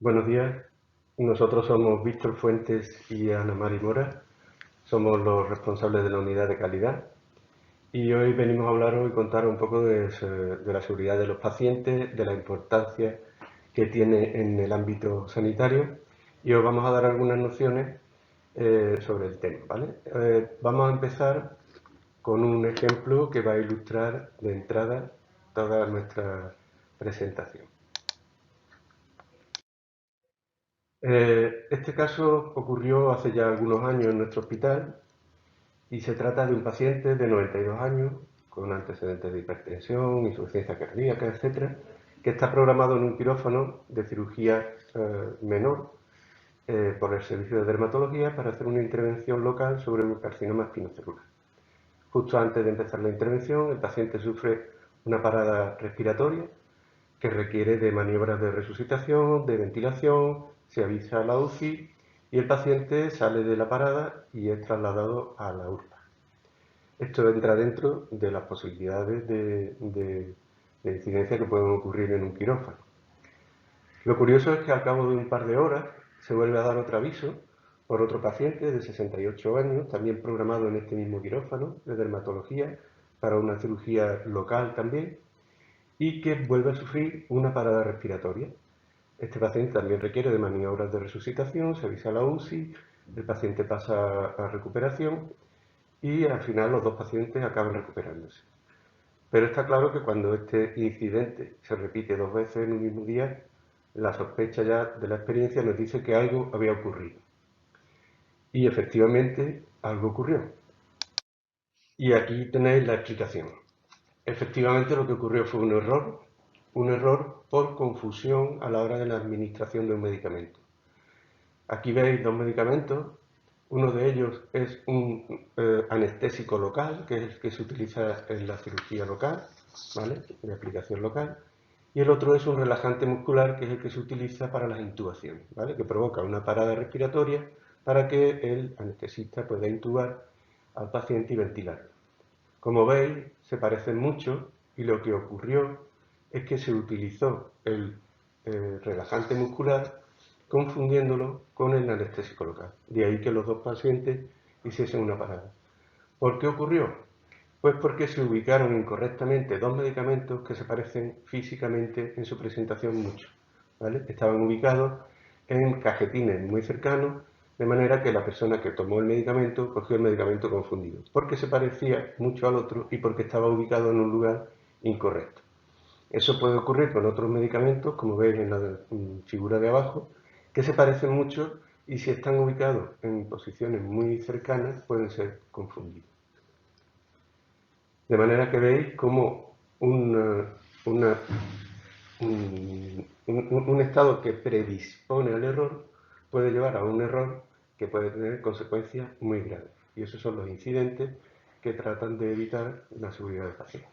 Buenos días, nosotros somos Víctor Fuentes y Ana Mari Mora, somos los responsables de la unidad de calidad y hoy venimos a hablaros y contaros un poco de la seguridad de los pacientes, de la importancia que tiene en el ámbito sanitario y os vamos a dar algunas nociones sobre el tema, ¿vale? Vamos a empezar con un ejemplo que va a ilustrar de entrada toda nuestra presentación. Este caso ocurrió hace ya algunos años en nuestro hospital y se trata de un paciente de 92 años con antecedentes de hipertensión, insuficiencia cardíaca, etcétera, que está programado en un quirófano de cirugía menor por el servicio de dermatología para hacer una intervención local sobre un carcinoma espinocelular. Justo antes de empezar la intervención, el paciente sufre una parada respiratoria que requiere de maniobras de resucitación, de ventilación, se avisa a la UCI y el paciente sale de la parada y es trasladado a la URBA. Esto entra dentro de las posibilidades de incidencia que pueden ocurrir en un quirófano. Lo curioso es que al cabo de un par de horas se vuelve a dar otro aviso por otro paciente de 68 años, también programado en este mismo quirófano de dermatología, para una cirugía local también, y que vuelve a sufrir una parada respiratoria. Este paciente también requiere de maniobras de resucitación, se avisa a la UCI, el paciente pasa a recuperación y al final los dos pacientes acaban recuperándose. Pero está claro que cuando este incidente se repite dos veces en un mismo día, la sospecha ya de la experiencia nos dice que algo había ocurrido. Y efectivamente algo ocurrió. Y aquí tenéis la explicación. Efectivamente lo que ocurrió fue un error por confusión a la hora de la administración de un medicamento. Aquí veis dos medicamentos, uno de ellos es un anestésico local, que es el que se utiliza en la cirugía local, ¿vale?, de aplicación local, y el otro es un relajante muscular, que es el que se utiliza para las intubaciones, ¿vale?, que provoca una parada respiratoria para que el anestesista pueda intubar al paciente y ventilarlo. Como veis, se parecen mucho y lo que ocurrió es que se utilizó el relajante muscular confundiéndolo con el anestésico local. De ahí que los dos pacientes hiciesen una parada. ¿Por qué ocurrió? Pues porque se ubicaron incorrectamente dos medicamentos que se parecen físicamente en su presentación mucho, ¿vale? Estaban ubicados en cajetines muy cercanos, de manera que la persona que tomó el medicamento cogió el medicamento confundido, porque se parecía mucho al otro y porque estaba ubicado en un lugar incorrecto. Eso puede ocurrir con otros medicamentos, como veis en la figura de abajo, que se parecen mucho y si están ubicados en posiciones muy cercanas pueden ser confundidos. De manera que veis cómo un estado que predispone al error puede llevar a un error que puede tener consecuencias muy graves. Y esos son los incidentes que tratan de evitar la seguridad del paciente.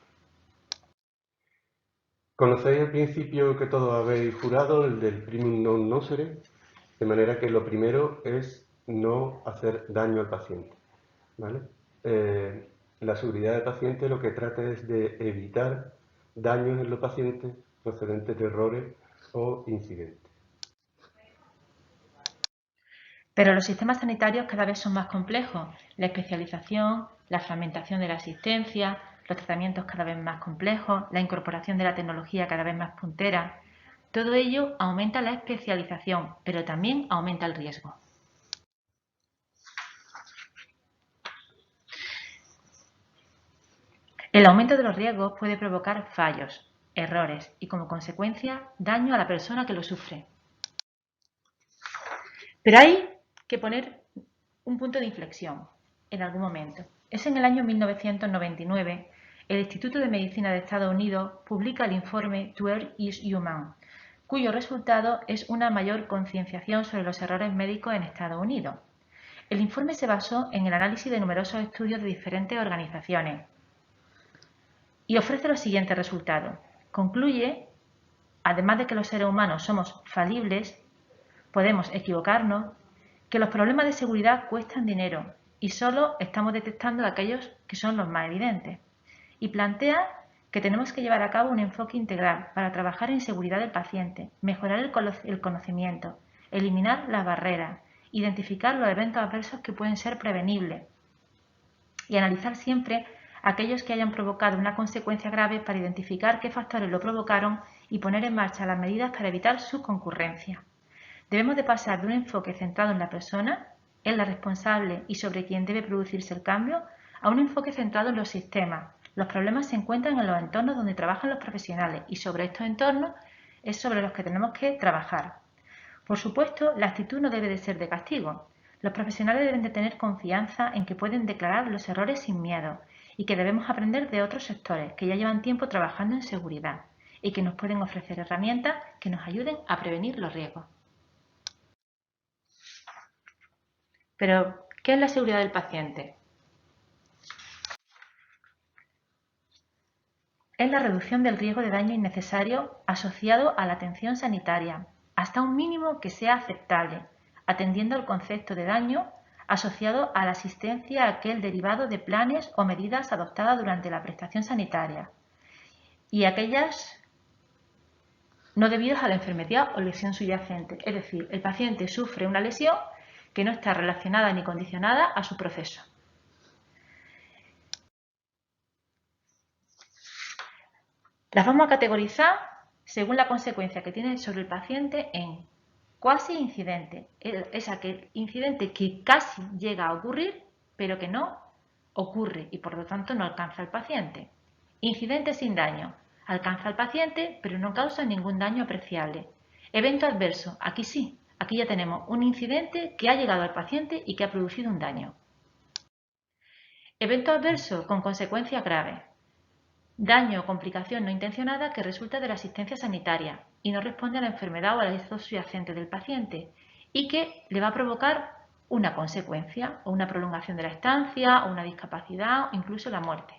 Conocéis el principio que todos habéis jurado, el del primum non nocere, de manera que lo primero es no hacer daño al paciente, ¿vale? La seguridad del paciente lo que trata es de evitar daños en los pacientes procedentes de errores o incidentes. Pero los sistemas sanitarios cada vez son más complejos. La especialización, la fragmentación de la asistencia, los tratamientos cada vez más complejos, la incorporación de la tecnología cada vez más puntera. Todo ello aumenta la especialización, pero también aumenta el riesgo. El aumento de los riesgos puede provocar fallos, errores y, como consecuencia, daño a la persona que lo sufre. Pero hay que poner un punto de inflexión en algún momento. Es en el año 1999, el Instituto de Medicina de Estados Unidos publica el informe To Err is Human, cuyo resultado es una mayor concienciación sobre los errores médicos en Estados Unidos. El informe se basó en el análisis de numerosos estudios de diferentes organizaciones y ofrece los siguientes resultados. Concluye, además de que los seres humanos somos falibles, podemos equivocarnos, que los problemas de seguridad cuestan dinero y solo estamos detectando aquellos que son los más evidentes. Y plantea que tenemos que llevar a cabo un enfoque integral para trabajar en seguridad del paciente, mejorar el conocimiento, eliminar las barreras, identificar los eventos adversos que pueden ser prevenibles y analizar siempre aquellos que hayan provocado una consecuencia grave para identificar qué factores lo provocaron y poner en marcha las medidas para evitar su concurrencia. Debemos de pasar de un enfoque centrado en la persona, en la responsable y sobre quien debe producirse el cambio, a un enfoque centrado en los sistemas. Los problemas se encuentran en los entornos donde trabajan los profesionales y sobre estos entornos es sobre los que tenemos que trabajar. Por supuesto, la actitud no debe de ser de castigo. Los profesionales deben de tener confianza en que pueden declarar los errores sin miedo y que debemos aprender de otros sectores que ya llevan tiempo trabajando en seguridad y que nos pueden ofrecer herramientas que nos ayuden a prevenir los riesgos. Pero, ¿qué es la seguridad del paciente? Es la reducción del riesgo de daño innecesario asociado a la atención sanitaria, hasta un mínimo que sea aceptable, atendiendo al concepto de daño asociado a la asistencia a aquel derivado de planes o medidas adoptadas durante la prestación sanitaria y aquellas no debidas a la enfermedad o lesión subyacente. Es decir, el paciente sufre una lesión que no está relacionada ni condicionada a su proceso. Las vamos a categorizar según la consecuencia que tiene sobre el paciente en cuasi incidente. Es aquel incidente que casi llega a ocurrir, pero que no ocurre y por lo tanto no alcanza al paciente. Incidente sin daño. Alcanza al paciente, pero no causa ningún daño apreciable. Evento adverso. Aquí sí. Aquí ya tenemos un incidente que ha llegado al paciente y que ha producido un daño. Evento adverso con consecuencias graves. Daño o complicación no intencionada que resulta de la asistencia sanitaria y no responde a la enfermedad o al estado subyacente del paciente y que le va a provocar una consecuencia o una prolongación de la estancia o una discapacidad o incluso la muerte.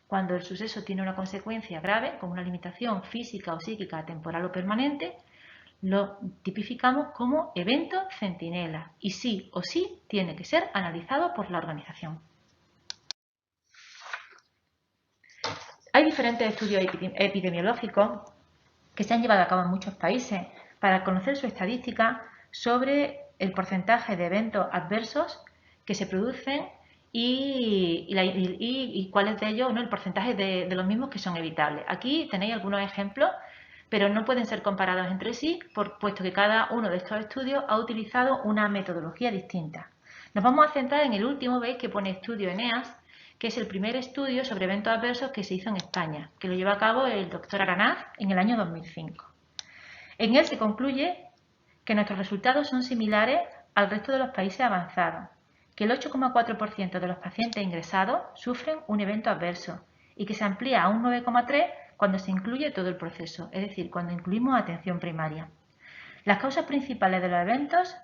Cuando el suceso tiene una consecuencia grave, como una limitación física o psíquica temporal o permanente, lo tipificamos como evento centinela y sí o sí tiene que ser analizado por la organización. Hay diferentes estudios epidemiológicos que se han llevado a cabo en muchos países para conocer su estadística sobre el porcentaje de eventos adversos que se producen y cuáles de ellos, ¿no? El porcentaje de los mismos que son evitables. Aquí tenéis algunos ejemplos, pero no pueden ser comparados entre sí, puesto que cada uno de estos estudios ha utilizado una metodología distinta. Nos vamos a centrar en el último, veis que pone estudio ENEAS, que es el primer estudio sobre eventos adversos que se hizo en España, que lo lleva a cabo el doctor Aranaz en el año 2005. En él se concluye que nuestros resultados son similares al resto de los países avanzados, que el 8,4% de los pacientes ingresados sufren un evento adverso y que se amplía a un 9,3% cuando se incluye todo el proceso, es decir, cuando incluimos atención primaria. Las causas principales de los eventos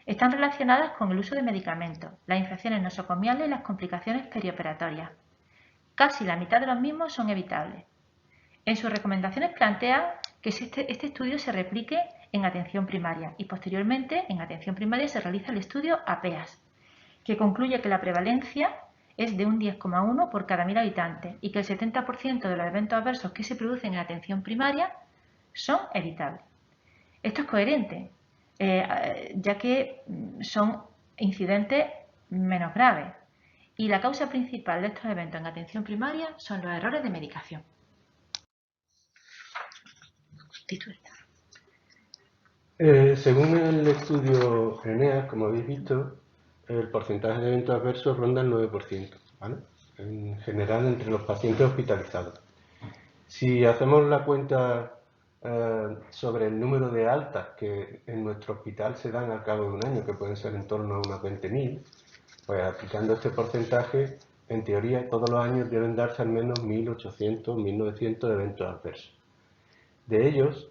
están relacionadas con el uso de medicamentos, las infecciones nosocomiales y las complicaciones perioperatorias. Casi la mitad de los mismos son evitables. En sus recomendaciones plantea que este estudio se replique en atención primaria y posteriormente en atención primaria se realiza el estudio APEAS, que concluye que la prevalencia es de un 10,1 por cada 1000 habitantes y que el 70% de los eventos adversos que se producen en atención primaria son evitables. Esto es coherente, ya que son incidentes menos graves y la causa principal de estos eventos en atención primaria son los errores de medicación. Según el estudio ENEAS, como habéis visto, el porcentaje de eventos adversos ronda el 9%, ¿vale? En general entre los pacientes hospitalizados. Si hacemos la cuenta sobre el número de altas que en nuestro hospital se dan al cabo de un año, que pueden ser en torno a unas 20.000, pues aplicando este porcentaje, en teoría todos los años deben darse al menos 1.800, 1.900 eventos adversos. De ellos,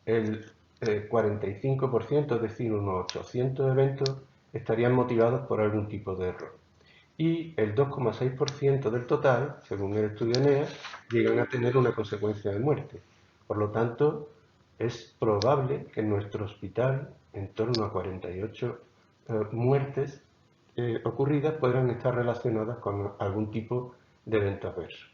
el 45%, es decir, unos 800 eventos, estarían motivados por algún tipo de error. Y el 2,6% del total, según el estudio ENEAS, llegan a tener una consecuencia de muerte. Por lo tanto, es probable que en nuestro hospital, en torno a 48 muertes ocurridas, podrán estar relacionadas con algún tipo de evento adverso.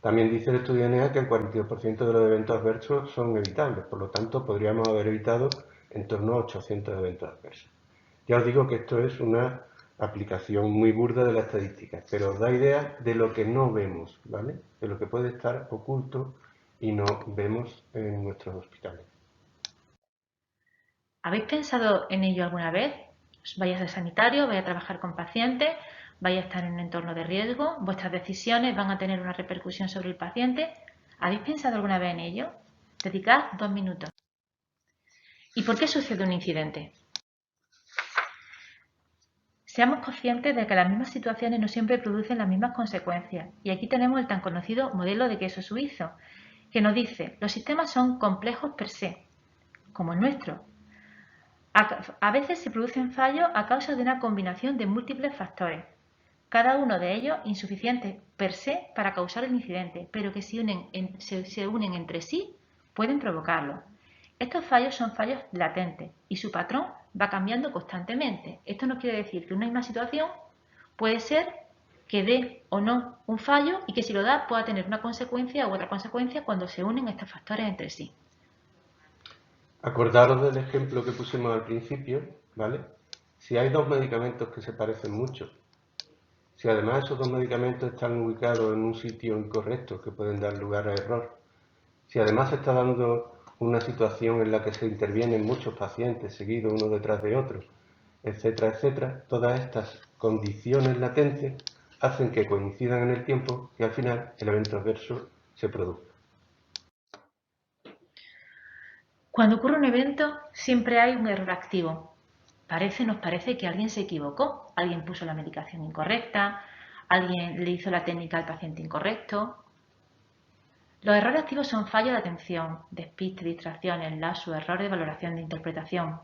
También dice el estudio de NEA que el 42% de los eventos adversos son evitables, por lo tanto podríamos haber evitado en torno a 800 eventos adversos. Ya os digo que esto es una aplicación muy burda de la estadística, pero os da idea de lo que no vemos, ¿vale? De lo que puede estar oculto y no vemos en nuestros hospitales. ¿Habéis pensado en ello alguna vez? Vais a ser sanitario, vais a trabajar con pacientes, vais a estar en un entorno de riesgo, vuestras decisiones van a tener una repercusión sobre el paciente. ¿Habéis pensado alguna vez en ello? Dedicad 2 minutos. ¿Y por qué sucede un incidente? Seamos conscientes de que las mismas situaciones no siempre producen las mismas consecuencias. Y aquí tenemos el tan conocido modelo de queso suizo, que nos dice, los sistemas son complejos per se, como el nuestro. A veces se producen fallos a causa de una combinación de múltiples factores, cada uno de ellos insuficientes per se para causar el incidente, pero que se unen entre sí, pueden provocarlo. Estos fallos son fallos latentes y su patrón va cambiando constantemente. Esto no quiere decir que una misma situación puede ser que dé o no un fallo y que si lo da pueda tener una consecuencia u otra consecuencia cuando se unen estos factores entre sí. Acordaros del ejemplo que pusimos al principio, ¿vale? Si hay dos medicamentos que se parecen mucho, si además esos dos medicamentos están ubicados en un sitio incorrecto que pueden dar lugar a error, si además se está dando una situación en la que se intervienen muchos pacientes seguidos uno detrás de otro, etcétera, etcétera, todas estas condiciones latentes hacen que coincidan en el tiempo y al final el evento adverso se produzca. Cuando ocurre un evento, siempre hay un error activo. Nos parece que alguien se equivocó, alguien puso la medicación incorrecta, alguien le hizo la técnica al paciente incorrecto. Los errores activos son fallos de atención, despiste, distracciones, lapsus, errores de valoración de interpretación.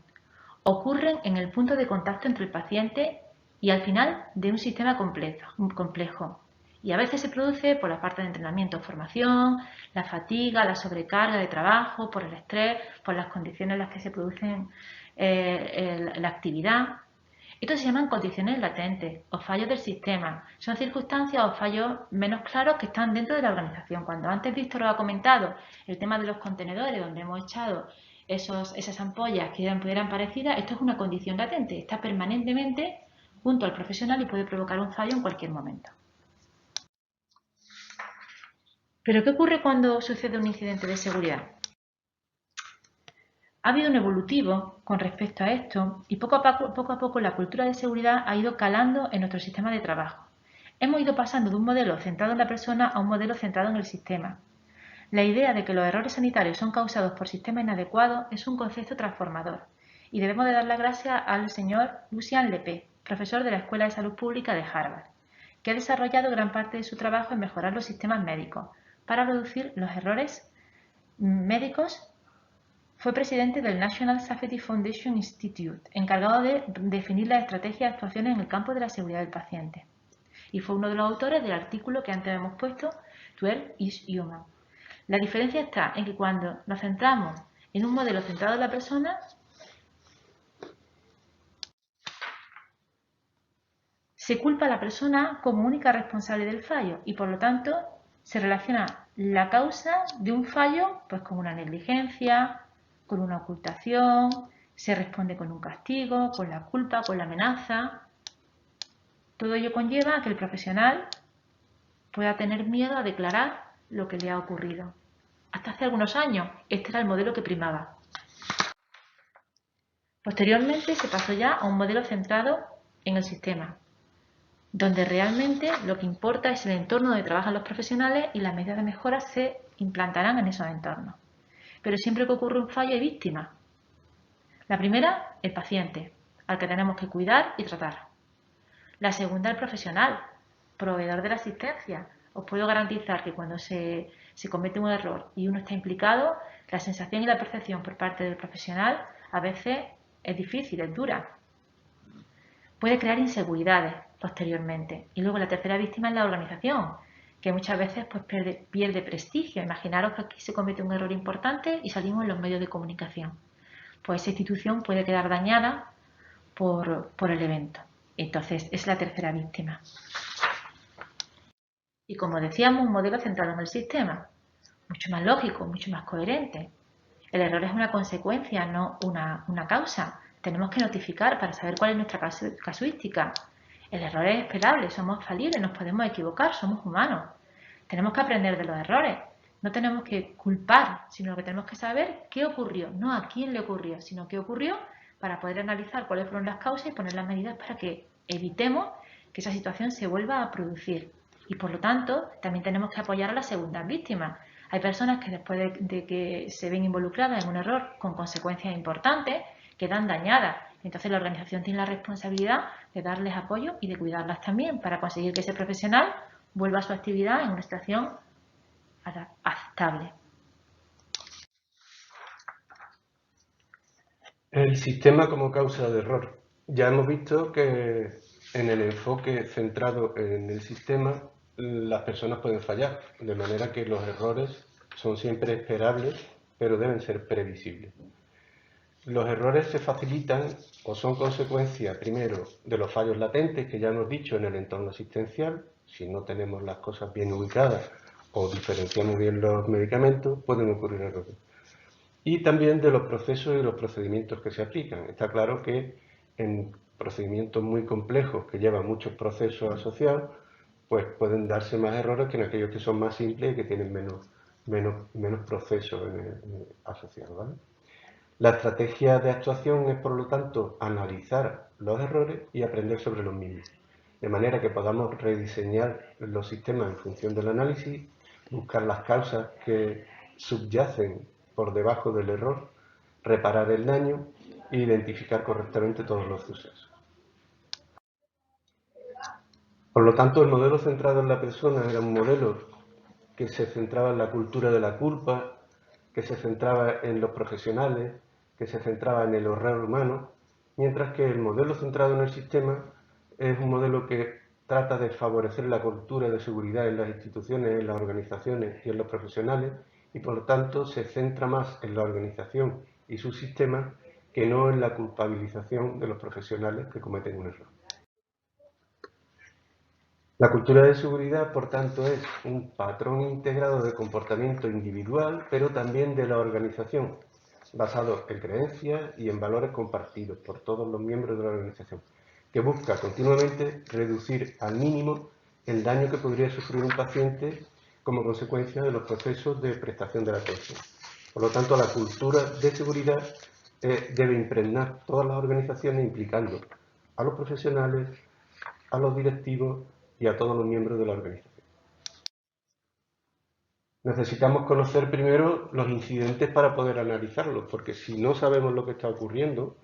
Ocurren en el punto de contacto entre el paciente y al final de un sistema complejo. Y a veces se produce por la parte de entrenamiento o formación, la fatiga, la sobrecarga de trabajo, por el estrés, por las condiciones en las que se produce la actividad. Estos se llaman condiciones latentes o fallos del sistema. Son circunstancias o fallos menos claros que están dentro de la organización. Cuando antes Víctor os ha comentado el tema de los contenedores donde hemos echado esas ampollas que pudieran parecidas, esto es una condición latente. Está permanentemente junto al profesional y puede provocar un fallo en cualquier momento. ¿Pero qué ocurre cuando sucede un incidente de seguridad? Ha habido un evolutivo con respecto a esto y poco a poco la cultura de seguridad ha ido calando en nuestro sistema de trabajo. Hemos ido pasando de un modelo centrado en la persona a un modelo centrado en el sistema. La idea de que los errores sanitarios son causados por sistemas inadecuados es un concepto transformador y debemos de dar las gracias al señor Lucian Lepé, profesor de la Escuela de Salud Pública de Harvard, que ha desarrollado gran parte de su trabajo en mejorar los sistemas médicos para reducir los errores médicos. Fue presidente del National Safety Foundation Institute, encargado de definir las estrategias de actuaciones en el campo de la seguridad del paciente. Y fue uno de los autores del artículo que antes hemos puesto, 12 is Human. La diferencia está en que cuando nos centramos en un modelo centrado en la persona, se culpa a la persona como única responsable del fallo y por lo tanto se relaciona la causa de un fallo pues con una negligencia, con una ocultación, se responde con un castigo, con la culpa, con la amenaza. Todo ello conlleva a que el profesional pueda tener miedo a declarar lo que le ha ocurrido. Hasta hace algunos años este era el modelo que primaba. Posteriormente se pasó ya a un modelo centrado en el sistema, donde realmente lo que importa es el entorno donde trabajan los profesionales y las medidas de mejora se implantarán en esos entornos. Pero siempre que ocurre un fallo hay víctimas. La primera, el paciente, al que tenemos que cuidar y tratar. La segunda, el profesional, proveedor de la asistencia. Os puedo garantizar que cuando se comete un error y uno está implicado, la sensación y la percepción por parte del profesional a veces es difícil, es dura. Puede crear inseguridades posteriormente. Y luego la tercera víctima es la organización, que muchas veces pues, pierde prestigio. Imaginaros que aquí se comete un error importante y salimos en los medios de comunicación. Pues esa institución puede quedar dañada por el evento. Entonces, es la tercera víctima. Y como decíamos, un modelo centrado en el sistema, mucho más lógico, mucho más coherente. El error es una consecuencia, no una causa. Tenemos que notificar para saber cuál es nuestra casuística. El error es esperable, somos falibles, nos podemos equivocar, somos humanos. Tenemos que aprender de los errores. No tenemos que culpar, sino que tenemos que saber qué ocurrió, no a quién le ocurrió, sino qué ocurrió para poder analizar cuáles fueron las causas y poner las medidas para que evitemos que esa situación se vuelva a producir. Y por lo tanto, también tenemos que apoyar a las segundas víctimas. Hay personas que después de que se ven involucradas en un error con consecuencias importantes, quedan dañadas. Entonces la organización tiene la responsabilidad de darles apoyo y de cuidarlas también para conseguir que ese profesional vuelva a su actividad en una situación aceptable. El sistema como causa de error. Ya hemos visto que en el enfoque centrado en el sistema las personas pueden fallar, de manera que los errores son siempre esperables, pero deben ser previsibles. Los errores se facilitan o son consecuencia, primero, de los fallos latentes que ya hemos dicho en el entorno asistencial. Si no tenemos las cosas bien ubicadas o diferenciamos bien los medicamentos, pueden ocurrir errores. Y también de los procesos y los procedimientos que se aplican. Está claro que en procedimientos muy complejos que llevan muchos procesos asociados, pues pueden darse más errores que en aquellos que son más simples y que tienen menos procesos asociados, ¿vale? La estrategia de actuación es, por lo tanto, analizar los errores y aprender sobre los mismos, de manera que podamos rediseñar los sistemas en función del análisis, buscar las causas que subyacen por debajo del error, reparar el daño e identificar correctamente todos los sucesos. Por lo tanto, el modelo centrado en la persona era un modelo que se centraba en la cultura de la culpa, que se centraba en los profesionales, que se centraba en el error humano, mientras que el modelo centrado en el sistema es un modelo que trata de favorecer la cultura de seguridad en las instituciones, en las organizaciones y en los profesionales, y por lo tanto se centra más en la organización y su sistema que no en la culpabilización de los profesionales que cometen un error. La cultura de seguridad, por tanto, es un patrón integrado de comportamiento individual, pero también de la organización, basado en creencias y en valores compartidos por todos los miembros de la organización, que busca continuamente reducir al mínimo el daño que podría sufrir un paciente como consecuencia de los procesos de prestación de la atención. Por lo tanto, la cultura de seguridad debe impregnar todas las organizaciones, implicando a los profesionales, a los directivos y a todos los miembros de la organización. Necesitamos conocer primero los incidentes para poder analizarlos, porque si no sabemos lo que está ocurriendo,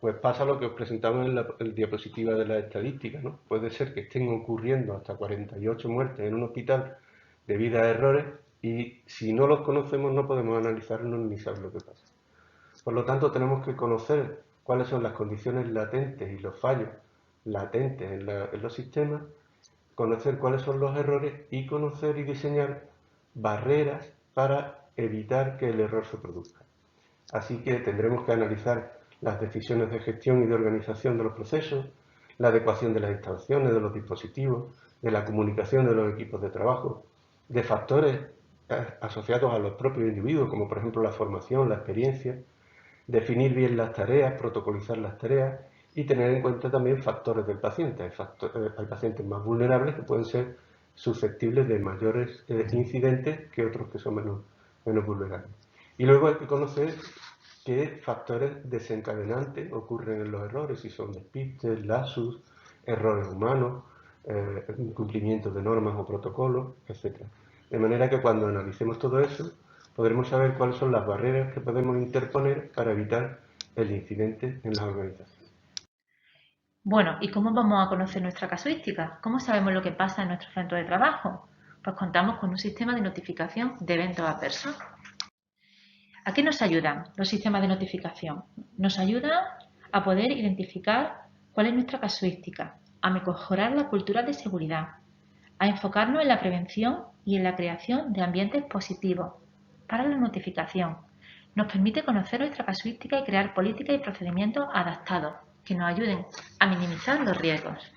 pues pasa lo que os presentamos en la diapositiva de la estadística, ¿no? Puede ser que estén ocurriendo hasta 48 muertes en un hospital debido a errores y si no los conocemos no podemos analizarlos ni saber lo que pasa. Por lo tanto, tenemos que conocer cuáles son las condiciones latentes y los fallos latentes en los sistemas, conocer cuáles son los errores y conocer y diseñar barreras para evitar que el error se produzca. Así que tendremos que analizar las decisiones de gestión y de organización de los procesos, la adecuación de las instalaciones, de los dispositivos, de la comunicación de los equipos de trabajo, de factores asociados a los propios individuos, como por ejemplo la formación, la experiencia, definir bien las tareas, protocolizar las tareas y tener en cuenta también factores del paciente. Hay pacientes más vulnerables que pueden ser susceptibles de mayores incidentes que otros que son menos vulnerables. Y luego hay que conocer qué factores desencadenantes ocurren en los errores, si son despistes, lapsus, errores humanos, incumplimiento de normas o protocolos, etc. De manera que cuando analicemos todo eso, podremos saber cuáles son las barreras que podemos interponer para evitar el incidente en las organizaciones. Bueno, ¿y cómo vamos a conocer nuestra casuística? ¿Cómo sabemos lo que pasa en nuestro centro de trabajo? Pues contamos con un sistema de notificación de eventos adversos. ¿A qué nos ayudan los sistemas de notificación? Nos ayudan a poder identificar cuál es nuestra casuística, a mejorar la cultura de seguridad, a enfocarnos en la prevención y en la creación de ambientes positivos para la notificación. Nos permite conocer nuestra casuística y crear políticas y procedimientos adaptados que nos ayuden a minimizar los riesgos.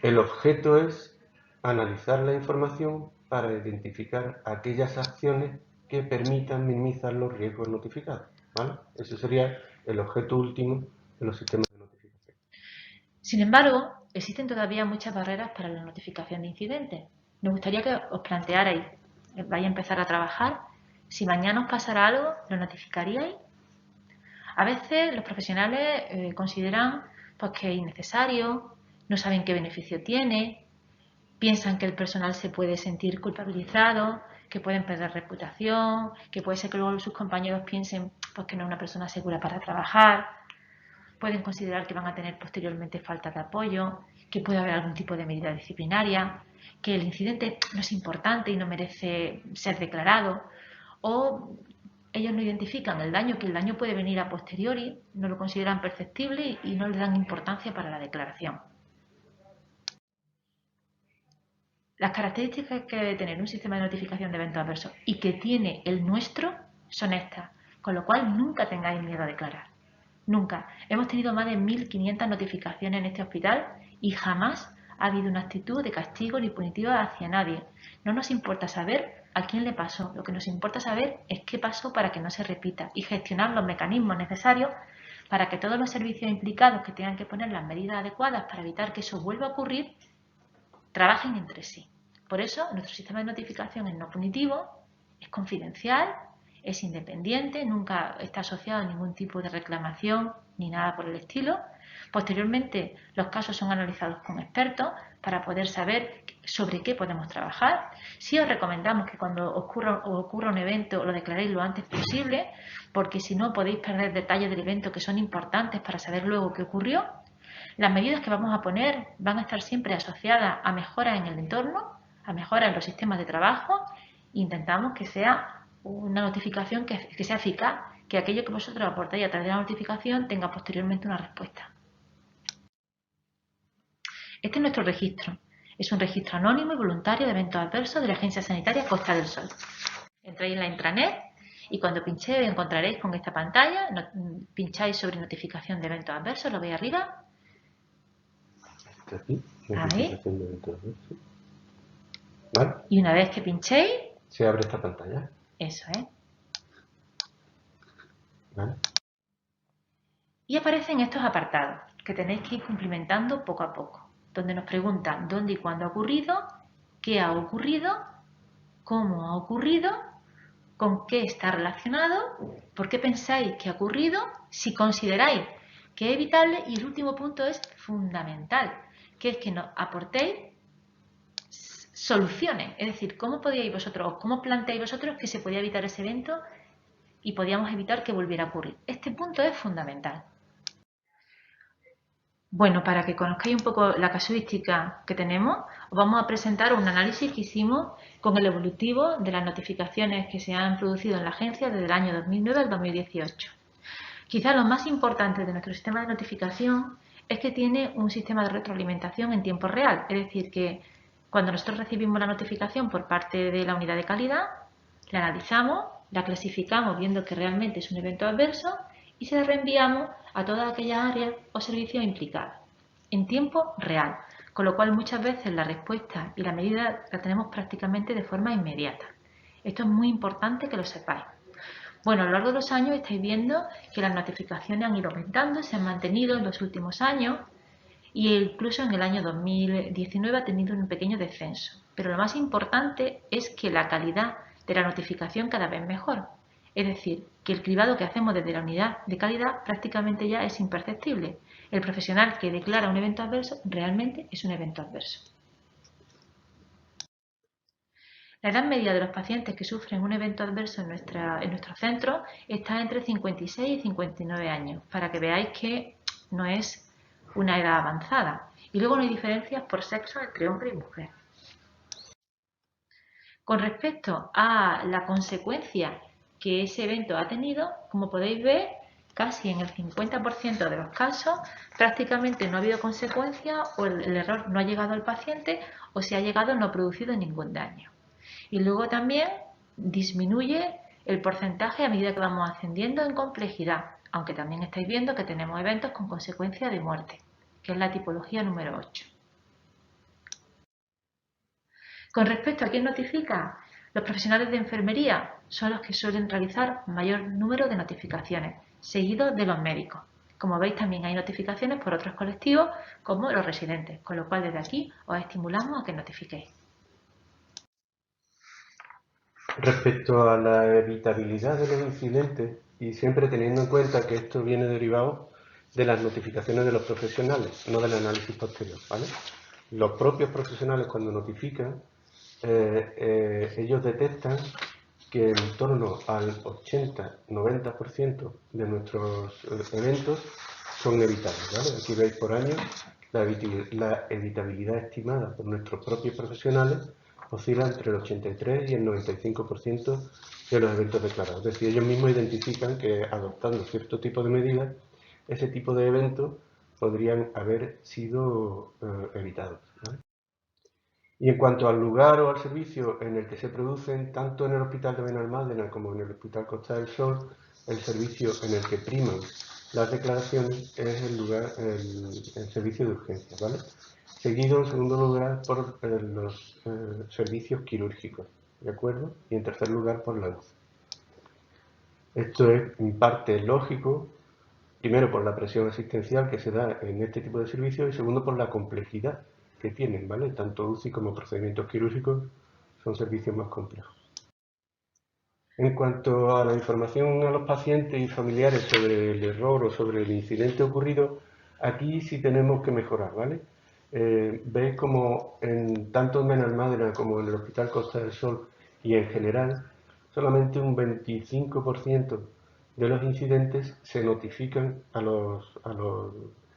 El objeto es analizar la información para identificar aquellas acciones que permitan minimizar los riesgos notificados, ¿vale? Ese sería el objeto último de los sistemas de notificación. Sin embargo, existen todavía muchas barreras para la notificación de incidentes. Me gustaría que os plantearais, vais a empezar a trabajar, si mañana os pasara algo, ¿lo notificaríais? A veces los profesionales consideran pues, que es innecesario, no saben qué beneficio tiene, piensan que el personal se puede sentir culpabilizado, que pueden perder reputación, que puede ser que luego sus compañeros piensen pues, que no es una persona segura para trabajar, pueden considerar que van a tener posteriormente falta de apoyo, que puede haber algún tipo de medida disciplinaria, que el incidente no es importante y no merece ser declarado, o ellos no identifican el daño, que el daño puede venir a posteriori, no lo consideran perceptible y no le dan importancia para la declaración. Las características que debe tener un sistema de notificación de eventos adversos y que tiene el nuestro son estas, con lo cual nunca tengáis miedo a declarar. Nunca. Hemos tenido más de 1.500 notificaciones en este hospital y jamás ha habido una actitud de castigo ni punitiva hacia nadie. No nos importa saber a quién le pasó, lo que nos importa saber es qué pasó para que no se repita y gestionar los mecanismos necesarios para que todos los servicios implicados que tengan que poner las medidas adecuadas para evitar que eso vuelva a ocurrir trabajen entre sí. Por eso, nuestro sistema de notificación es no punitivo, es confidencial, es independiente, nunca está asociado a ningún tipo de reclamación ni nada por el estilo. Posteriormente, los casos son analizados con expertos para poder saber sobre qué podemos trabajar. Sí os recomendamos que cuando ocurra un evento lo declaréis lo antes posible, porque si no podéis perder detalles del evento que son importantes para saber luego qué ocurrió. Las medidas que vamos a poner van a estar siempre asociadas a mejoras en el entorno, a mejoras en los sistemas de trabajo. Intentamos que sea una notificación que sea eficaz, que aquello que vosotros aportáis a través de la notificación tenga posteriormente una respuesta. Este es nuestro registro. Es un registro anónimo y voluntario de eventos adversos de la Agencia Sanitaria Costa del Sol. Entráis en la intranet y cuando pinchéis encontraréis con esta pantalla. Pincháis sobre notificación de eventos adversos, lo veis arriba. Aquí, Ahí. notificación de eventos adversos. ¿Vale? Y una vez que pinchéis, se abre esta pantalla. Eso es. ¿Vale? Y aparecen estos apartados que tenéis que ir cumplimentando poco a poco, donde nos preguntan dónde y cuándo ha ocurrido, qué ha ocurrido, cómo ha ocurrido, con qué está relacionado, por qué pensáis que ha ocurrido, si consideráis que es evitable y el último punto es fundamental, que es que nos aportéis soluciones, es decir, cómo podíais vosotros o cómo planteáis vosotros que se podía evitar ese evento y podíamos evitar que volviera a ocurrir. Este punto es fundamental. Bueno, para que conozcáis un poco la casuística que tenemos, os vamos a presentar un análisis que hicimos con el evolutivo de las notificaciones que se han producido en la agencia desde el año 2009 al 2018. Quizá lo más importante de nuestro sistema de notificación es que tiene un sistema de retroalimentación en tiempo real, es decir, que cuando nosotros recibimos la notificación por parte de la unidad de calidad, la analizamos, la clasificamos viendo que realmente es un evento adverso y se la reenviamos a todas aquellas áreas o servicios implicados en tiempo real, con lo cual muchas veces la respuesta y la medida la tenemos prácticamente de forma inmediata. Esto es muy importante que lo sepáis. Bueno, a lo largo de los años estáis viendo que las notificaciones han ido aumentando, se han mantenido en los últimos años y incluso en el año 2019 ha tenido un pequeño descenso. Pero lo más importante es que la calidad de la notificación cada vez mejor. Es decir, que el cribado que hacemos desde la unidad de calidad prácticamente ya es imperceptible. El profesional que declara un evento adverso realmente es un evento adverso. La edad media de los pacientes que sufren un evento adverso en nuestro centro está entre 56 y 59 años, para que veáis que no es una edad avanzada. Y luego no hay diferencias por sexo entre hombre y mujer. Con respecto a la consecuencia que ese evento ha tenido, como podéis ver, casi en el 50% de los casos prácticamente no ha habido consecuencia o el error no ha llegado al paciente o si ha llegado no ha producido ningún daño. Y luego también disminuye el porcentaje a medida que vamos ascendiendo en complejidad, aunque también estáis viendo que tenemos eventos con consecuencia de muerte, que es la tipología número 8. Con respecto a quién notifica, los profesionales de enfermería son los que suelen realizar mayor número de notificaciones, seguidos de los médicos. Como veis, también hay notificaciones por otros colectivos, como los residentes, con lo cual desde aquí os estimulamos a que notifiquéis. Respecto a la evitabilidad de los incidentes, y siempre teniendo en cuenta que esto viene derivado de las notificaciones de los profesionales, no del análisis posterior, ¿vale? Los propios profesionales, cuando notifican, ellos detectan que en torno al 80-90% de nuestros eventos son evitables, ¿vale? Aquí veis por año la evitabilidad estimada por nuestros propios profesionales oscila entre el 83 y el 95% de los eventos declarados. Es decir, ellos mismos identifican que adoptando cierto tipo de medidas, ese tipo de eventos podrían haber sido evitados, ¿vale? Y en cuanto al lugar o al servicio en el que se producen, tanto en el Hospital de Benalmádena como en el Hospital Costa del Sol, el servicio en el que priman las declaraciones es el servicio de urgencias, ¿vale? Seguido, en segundo lugar, por los servicios quirúrgicos, ¿de acuerdo? Y en tercer lugar, por la UCI. Esto es en parte lógico, primero por la presión asistencial que se da en este tipo de servicios y segundo por la complejidad que tienen, ¿vale? Tanto UCI como procedimientos quirúrgicos son servicios más complejos. En cuanto a la información a los pacientes y familiares sobre el error o sobre el incidente ocurrido, aquí sí tenemos que mejorar, ¿vale? Veis como tanto en Benalmádena como en el Hospital Costa del Sol y en general, solamente un 25% de los incidentes se notifican a los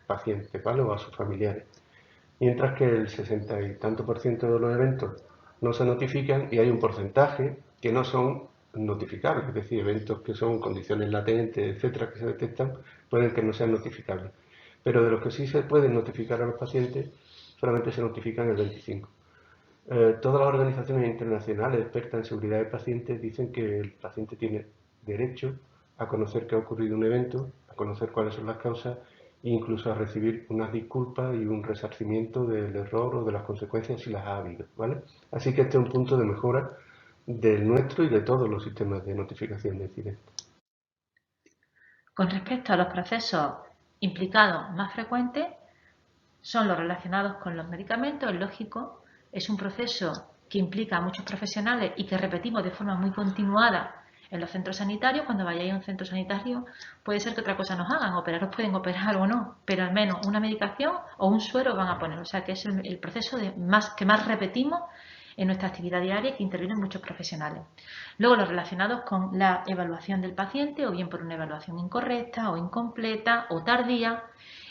pacientes, ¿vale? O a sus familiares. Mientras que el 60 y tanto por ciento de los eventos no se notifican y hay un porcentaje que no son notificables, es decir, eventos que son condiciones latentes, etcétera, que se detectan, pueden que no sean notificables. Pero de los que sí se pueden notificar a los pacientes, solamente se notifican el 25%. Todas las organizaciones internacionales expertas en seguridad de pacientes dicen que el paciente tiene derecho a conocer que ha ocurrido un evento, a conocer cuáles son las causas e incluso a recibir unas disculpas y un resarcimiento del error o de las consecuencias si las ha habido, ¿vale? Así que este es un punto de mejora del nuestro y de todos los sistemas de notificación de incidentes. Con respecto a los procesos implicados más frecuentes, son los relacionados con los medicamentos, es lógico, es un proceso que implica a muchos profesionales y que repetimos de forma muy continuada en los centros sanitarios. Cuando vayáis a un centro sanitario puede ser que otra cosa nos hagan, operaros pueden operar o no, pero al menos una medicación o un suero van a poner, o sea que es el proceso que más repetimos en nuestra actividad diaria, que intervienen muchos profesionales. Luego los relacionados con la evaluación del paciente, o bien por una evaluación incorrecta o incompleta o tardía,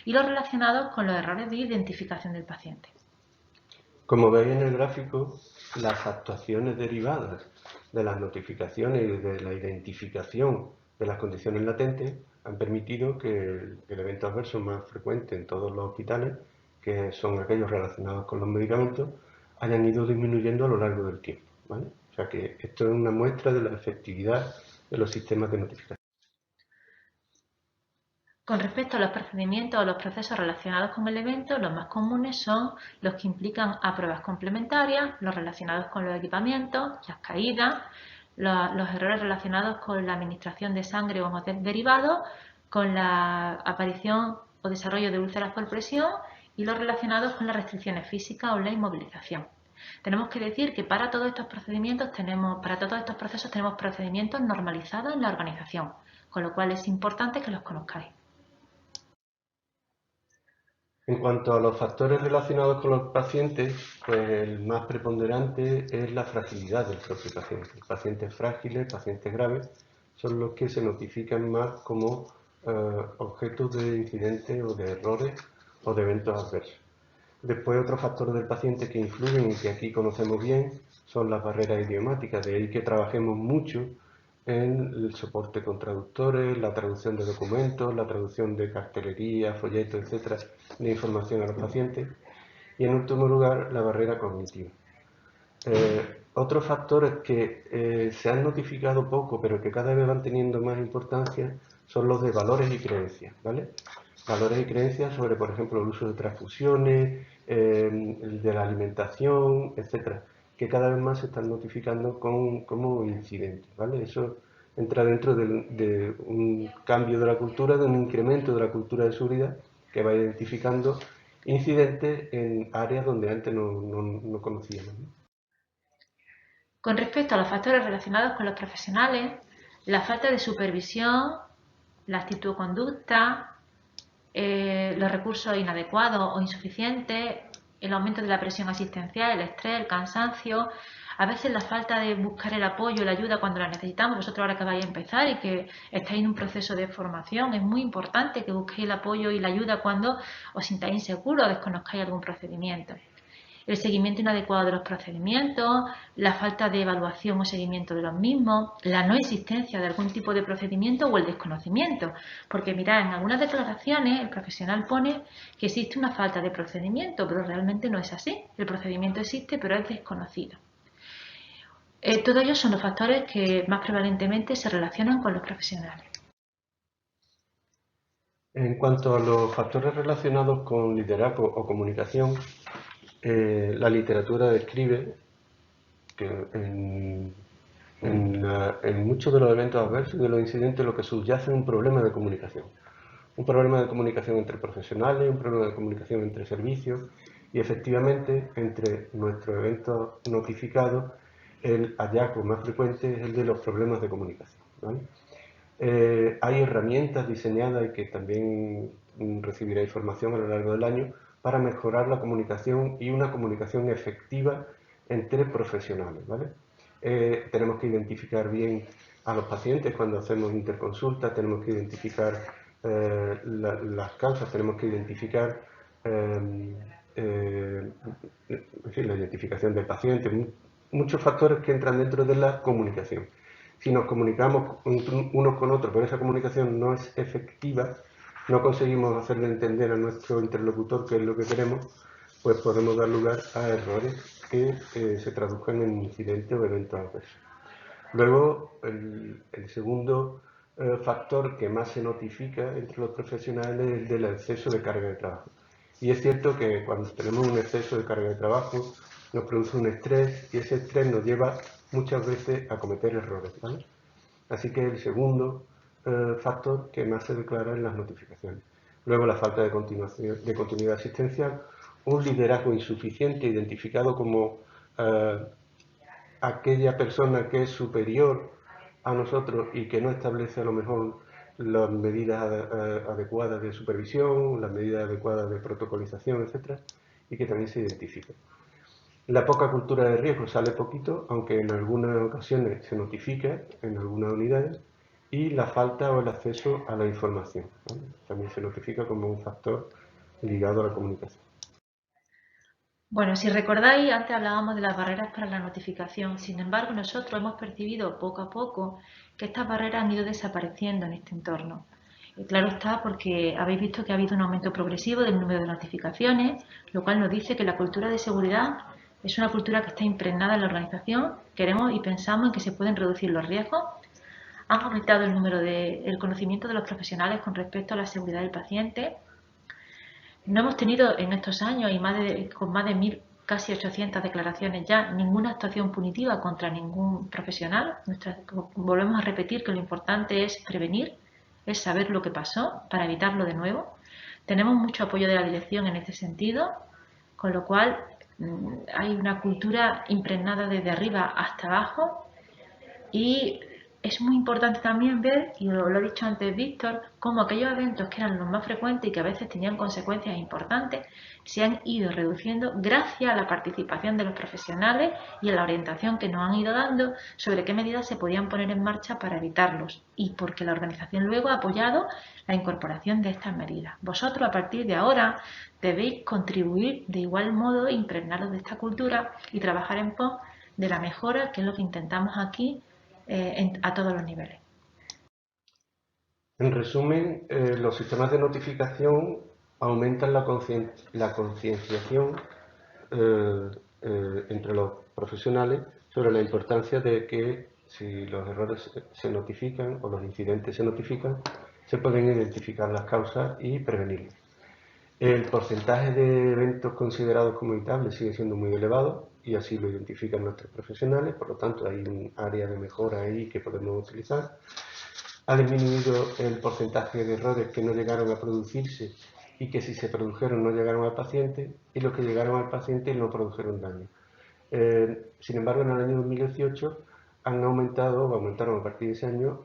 y los relacionados con los errores de identificación del paciente. Como veis en el gráfico, las actuaciones derivadas de las notificaciones y de la identificación de las condiciones latentes han permitido que el evento adverso más frecuente en todos los hospitales, que son aquellos relacionados con los medicamentos, hayan ido disminuyendo a lo largo del tiempo, ¿vale? O sea que esto es una muestra de la efectividad de los sistemas de notificación. Con respecto a los procedimientos o los procesos relacionados con el evento, los más comunes son los que implican a pruebas complementarias, los relacionados con los equipamientos, las caídas, los errores relacionados con la administración de sangre o hemoderivados, con la aparición o desarrollo de úlceras por presión y los relacionados con las restricciones físicas o la inmovilización. Tenemos que decir que para todos estos procesos tenemos procedimientos normalizados en la organización, con lo cual es importante que los conozcáis. En cuanto a los factores relacionados con los pacientes, pues el más preponderante es la fragilidad del propio paciente. Pacientes frágiles, pacientes graves, son los que se notifican más como objetos de incidentes o de errores o de eventos adversos. Después, otros factores del paciente que influyen y que aquí conocemos bien son las barreras idiomáticas, de ahí que trabajemos mucho en el soporte con traductores, la traducción de documentos, la traducción de cartelería, folletos, etcétera, de información a los pacientes. Y en último lugar, la barrera cognitiva. Otros factores que se han notificado poco, pero que cada vez van teniendo más importancia, son los de valores y creencias, ¿vale? Valores y creencias sobre, por ejemplo, el uso de transfusiones, el de la alimentación, etcétera. que cada vez más se están notificando como incidentes, ¿vale? Eso entra dentro de un cambio de la cultura, de un incremento de la cultura de seguridad que va identificando incidentes en áreas donde antes no conocíamos, ¿no? Con respecto a los factores relacionados con los profesionales, la falta de supervisión, la actitud o conducta, los recursos inadecuados o insuficientes, el aumento de la presión asistencial, el estrés, el cansancio, a veces la falta de buscar el apoyo y la ayuda cuando la necesitamos. Vosotros ahora que vais a empezar y que estáis en un proceso de formación, es muy importante que busquéis el apoyo y la ayuda cuando os sintáis inseguros o desconozcáis algún procedimiento. El seguimiento inadecuado de los procedimientos, la falta de evaluación o seguimiento de los mismos, la no existencia de algún tipo de procedimiento o el desconocimiento. Porque mirad, en algunas declaraciones el profesional pone que existe una falta de procedimiento, pero realmente no es así. El procedimiento existe, pero es desconocido. Todos ellos son los factores que más prevalentemente se relacionan con los profesionales. En cuanto a los factores relacionados con liderazgo o comunicación, la literatura describe que en muchos de los eventos adversos y de los incidentes lo que subyace es un problema de comunicación. Un problema de comunicación entre profesionales, un problema de comunicación entre servicios y efectivamente entre nuestros eventos notificados el hallazgo más frecuente es el de los problemas de comunicación, ¿vale? Hay herramientas diseñadas y que también recibirá información a lo largo del año para mejorar la comunicación y una comunicación efectiva entre profesionales, ¿vale? Tenemos que identificar bien a los pacientes cuando hacemos interconsulta, tenemos que identificar las causas, tenemos que identificar en fin, la identificación del paciente, muchos factores que entran dentro de la comunicación. Si nos comunicamos unos con otros, pero esa comunicación no es efectiva, no conseguimos hacerle entender a nuestro interlocutor qué es lo que queremos, pues podemos dar lugar a errores que se traduzcan en incidentes o eventos adversos. Luego, el segundo factor que más se notifica entre los profesionales es el del exceso de carga de trabajo. Y es cierto que cuando tenemos un exceso de carga de trabajo nos produce un estrés y ese estrés nos lleva muchas veces a cometer errores, ¿vale? Así que el segundo factor que más se declara en las notificaciones. Luego la falta de continuidad asistencial, un liderazgo insuficiente identificado como aquella persona que es superior a nosotros y que no establece a lo mejor las medidas adecuadas de supervisión, las medidas adecuadas de protocolización, etcétera, y que también se identifica. La poca cultura de riesgo sale poquito, aunque en algunas ocasiones se notifica en algunas unidades, y la falta o el acceso a la información, ¿vale? También se notifica como un factor ligado a la comunicación. Bueno, si recordáis, antes hablábamos de las barreras para la notificación. Sin embargo, nosotros hemos percibido poco a poco que estas barreras han ido desapareciendo en este entorno. Claro está, porque habéis visto que ha habido un aumento progresivo del número de notificaciones, lo cual nos dice que la cultura de seguridad es una cultura que está impregnada en la organización. Queremos y pensamos en que se pueden reducir los riesgos. Han aumentado el conocimiento de los profesionales con respecto a la seguridad del paciente. No hemos tenido en estos años y con más de 1000, casi 800 declaraciones ya, ninguna actuación punitiva contra ningún profesional. Volvemos a repetir que lo importante es prevenir, es saber lo que pasó para evitarlo de nuevo. Tenemos mucho apoyo de la dirección en este sentido, con lo cual hay una cultura impregnada desde arriba hasta abajo y es muy importante también ver, y lo ha dicho antes Víctor, cómo aquellos eventos que eran los más frecuentes y que a veces tenían consecuencias importantes se han ido reduciendo gracias a la participación de los profesionales y a la orientación que nos han ido dando sobre qué medidas se podían poner en marcha para evitarlos y porque la organización luego ha apoyado la incorporación de estas medidas. Vosotros a partir de ahora debéis contribuir de igual modo, impregnaros de esta cultura y trabajar en pos de la mejora, que es lo que intentamos aquí a todos los niveles. En resumen, los sistemas de notificación aumentan la concienciación entre los profesionales sobre la importancia de que si los errores se notifican o los incidentes se notifican, se pueden identificar las causas y prevenirlos. El porcentaje de eventos considerados como evitables sigue siendo muy elevado y así lo identifican nuestros profesionales, por lo tanto hay un área de mejora ahí que podemos utilizar. Ha disminuido el porcentaje de errores que no llegaron a producirse y que si se produjeron no llegaron al paciente, y los que llegaron al paciente no produjeron daño. Sin embargo, en el año 2018 aumentaron a partir de ese año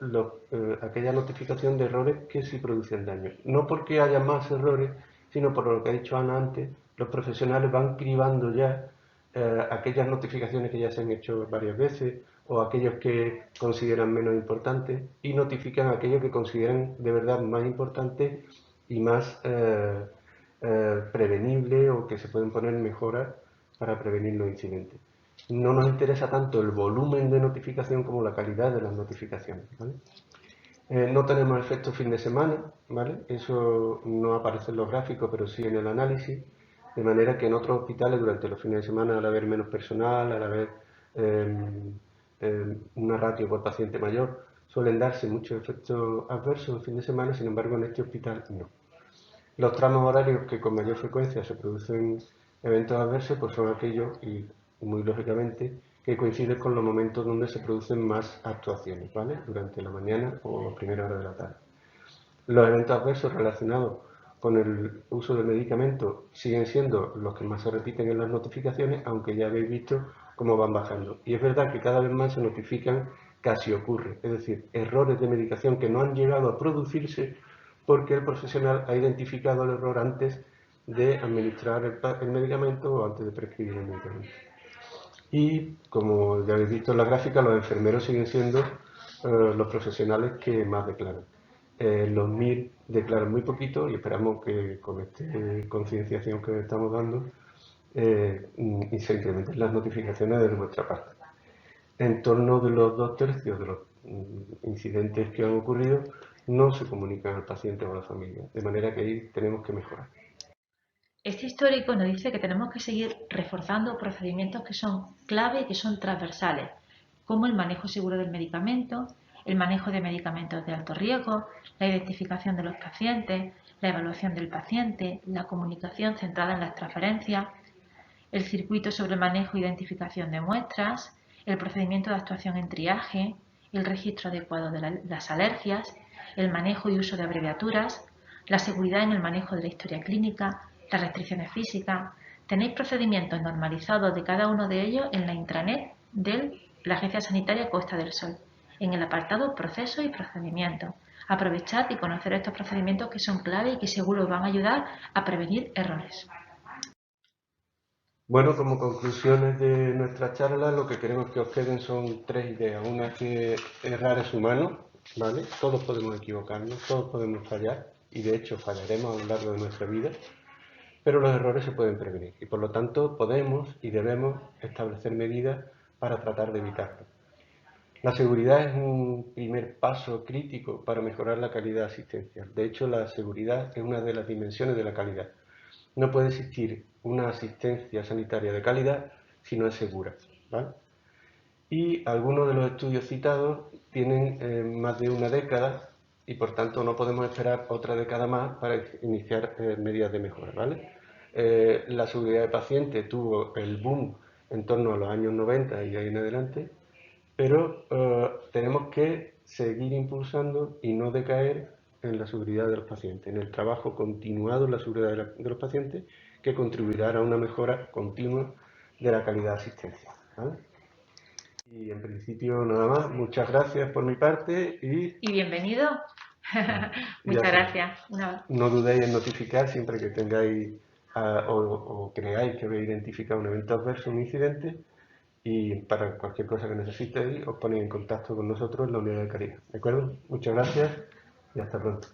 aquella notificación de errores que sí producen daño. No porque haya más errores, sino por lo que ha dicho Ana antes, los profesionales van cribando ya aquellas notificaciones que ya se han hecho varias veces o aquellos que consideran menos importantes y notifican aquellos que consideran de verdad más importantes y más prevenibles o que se pueden poner mejoras para prevenir los incidentes. No nos interesa tanto el volumen de notificación como la calidad de las notificaciones, ¿vale? No tenemos efecto fin de semana, ¿vale? Eso no aparece en los gráficos, pero sí en el análisis, de manera que en otros hospitales durante los fines de semana, al haber menos personal, al haber una ratio por paciente mayor, suelen darse muchos efectos adversos el fin de semana, sin embargo en este hospital no. Los tramos horarios que con mayor frecuencia se producen eventos adversos pues son aquellos, y muy lógicamente, que coinciden con los momentos donde se producen más actuaciones, ¿vale? Durante la mañana o las primeras horas de la tarde. Los eventos adversos relacionados con el uso del medicamento siguen siendo los que más se repiten en las notificaciones, aunque ya habéis visto cómo van bajando. Y es verdad que cada vez más se notifican casi ocurre, es decir, errores de medicación que no han llegado a producirse porque el profesional ha identificado el error antes de administrar el medicamento o antes de prescribir el medicamento. Y, como ya habéis visto en la gráfica, los enfermeros siguen siendo los profesionales que más declaran. Los MIR declaran muy poquito y esperamos que con esta concienciación que estamos dando y se incrementen las notificaciones de nuestra parte. En torno de los 2/3 de los incidentes que han ocurrido no se comunican al paciente o a la familia, de manera que ahí tenemos que mejorar. Este histórico nos dice que tenemos que seguir reforzando procedimientos que son clave y que son transversales, como el manejo seguro del medicamento, el manejo de medicamentos de alto riesgo, la identificación de los pacientes, la evaluación del paciente, la comunicación centrada en las transferencias, el circuito sobre manejo e identificación de muestras, el procedimiento de actuación en triaje, el registro adecuado de las alergias, el manejo y uso de abreviaturas, la seguridad en el manejo de la historia clínica, las restricciones físicas. Tenéis procedimientos normalizados de cada uno de ellos en la intranet de la Agencia Sanitaria Costa del Sol, en el apartado Procesos y Procedimientos. Aprovechad y conocer estos procedimientos que son clave y que seguro os van a ayudar a prevenir errores. Bueno, como conclusiones de nuestra charla, lo que queremos que os queden son 3 ideas. Una es que errar es humano, ¿vale? Todos podemos equivocarnos, todos podemos fallar, y de hecho fallaremos a lo largo de nuestra vida, pero los errores se pueden prevenir, y por lo tanto podemos y debemos establecer medidas para tratar de evitarlos. La seguridad es un primer paso crítico para mejorar la calidad asistencial. De hecho, la seguridad es una de las dimensiones de la calidad. No puede existir una asistencia sanitaria de calidad si no es segura, ¿vale? Y algunos de los estudios citados tienen más de una década y por tanto no podemos esperar otra década más para iniciar medidas de mejora, ¿vale? La seguridad de paciente tuvo el boom en torno a los años 90 y de ahí en adelante, pero tenemos que seguir impulsando y no decaer en la seguridad de los pacientes, en el trabajo continuado en la seguridad de los pacientes, que contribuirá a una mejora continua de la calidad asistencial, ¿vale? Y en principio nada más, muchas gracias por mi parte y bienvenido. Muchas gracias. No dudéis en notificar siempre que tengáis o creáis que habéis identificado un evento adverso, un incidente, y para cualquier cosa que necesitéis os ponéis en contacto con nosotros en la unidad de calidad. ¿De acuerdo? Muchas gracias y hasta pronto.